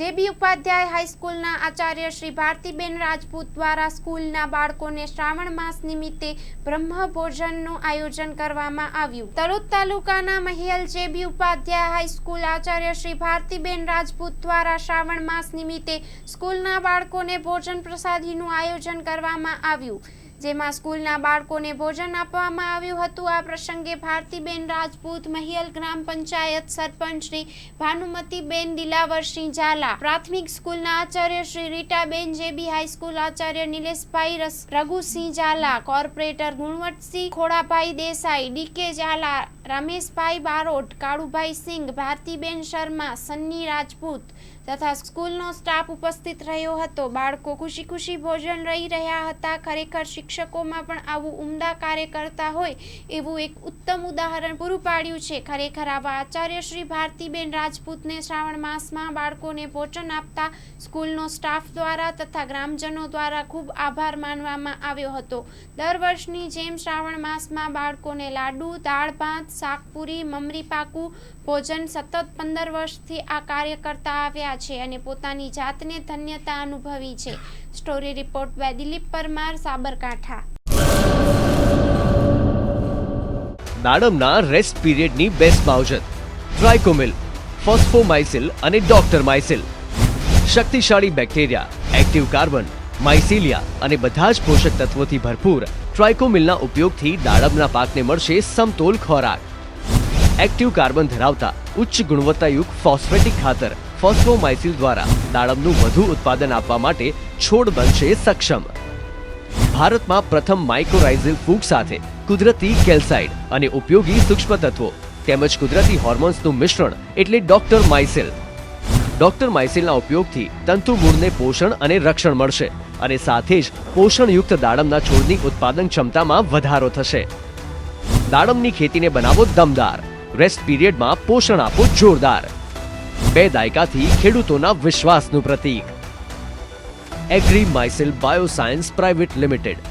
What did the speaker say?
જેબી ઉપાધ્યાય હાઈસ્કૂલના આચાર્ય શ્રી ભારતીબેન રાજપૂત દ્વારા સ્કૂલના બાળકોને શ્રાવણ માસ નિમિત્તે બ્રહ્મ ભોજનનું આયોજન કરવામાં આવ્યું। તલોદ તાલુકાના મહિયલ જેબી ઉપાધ્યાય હાઈસ્કૂલ આચાર્ય શ્રી ભારતીબેન રાજપૂત દ્વારા શ્રાવણ માસ નિમિત્તે સ્કૂલના બાળકોને ભોજન પ્રસાદીનું આયોજન કરવામાં આવ્યું, જેમાં સ્કૂલના બાળકોને ભોજન આપવામાં આવ્યું હતું। આ પ્રસંગે ભારતીબેન રાજપૂત, મહિયલ ગ્રામ પંચાયત સરપંચ શ્રી ભાનુમતીબેન દિલાવરસિંહ ઝાલા, પ્રાથમિક સ્કૂલના આચાર્ય શ્રી રીટાબેન, જેબી હાઈસ્કૂલ આચાર્ય નિલેશભાઈ રઘુસિંહ ઝાલા, કોર્પોરેટર ગુણવંતસિંહ ખોડાભાઈ દેસાઈ, ડીકે ઝાલા, રમેશભાઈ બારોટ, કાળુભાઈ સિંઘ, ભારતીબેન શર્મા, સન્ની રાજપૂત તથા સ્કૂલનો સ્ટાફ ઉપસ્થિત રહ્યો હતો। બાળકો ખુશી ખુશી ભોજન લઈ રહ્યા હતા। ખરેખર શિક્ષકોમાં પણ આવું ઉમદા કાર્ય કરતા હોય એવું એક ઉત્તમ ઉદાહરણ પૂરું પાડ્યું છે। ખરેખર આવા આચાર્ય શ્રી ભારતીબેન રાજપૂતને શ્રાવણ માસમાં બાળકોને ભોજન આપતા સ્કૂલનો સ્ટાફ દ્વારા તથા ગ્રામજનો દ્વારા ખૂબ આભાર માનવામાં આવ્યો હતો। દર વર્ષની જેમ શ્રાવણ માસમાં બાળકોને લાડુ, દાળ ભાત, શાકપુરી, મમરી પાકું ભોજન સતત 15 વર્ષથી આ કાર્ય કરતા આવ્યા છે અને પોતાની જાતને ધન્યતા અનુભવી છે। Story report by Dilip Parmar, Sabarkantha. દાડમના રેસ્ટ પીરિયડની બેસ્ટ માવજત ટ્રાઇકોમિલ, ફોસ્ફોમાઇસિલ અને ડોક્ટર માઇસિલ। શક્તિશાળી બેક્ટેરિયા, એક્ટિવ કાર્બન, માઇસિલિયા અને બધા જ પોષક તત્વોથી ભરપૂર ટ્રાઇકોમિલના ઉપયોગથી દાડમના પાકને મળશે સમતોલ ખોરાક। એક્ટિવ કાર્બન ધરાવતા ઉચ્ચ ગુણવત્તાયુક્ત ફોસ્ફેટિક ખાતર ફોસ્ફોમાઇસિલ દ્વારા દાડમનું વધુ ઉત્પાદન આપવા માટે છોડ બનશે સક્ષમ। ભારતમાં પ્રથમ માઇક્રોરાઇઝલ ફૂગ સાથે કુદરતી કેલ્સાઇડ અને ઉપયોગી સૂક્ષ્મ તત્વો તેમજ કુદરતી હોર્મોન્સનું મિશ્રણ એટલે ડોક્ટર માઇસિલ। ડોક્ટર માઇસિલના ઉપયોગથી તંતુ મૂળને પોષણ અને રક્ષણ મળશે અને સાથે જ પોષણયુક્ત દાડમના છોડની ઉત્પાદન ક્ષમતામાં વધારો થશે। દાડમની ખેતીને બનાવો દમદાર, રેસ્ટ પીરિયડમાં પોષણ આપો જોરદાર। 2 દાયકાથી ખેડૂતોના વિશ્વાસનું પ્રતીક એગ્રી માઇસિલ બાયોસાયન્સ પ્રાઇવેટ લિમિટેડ।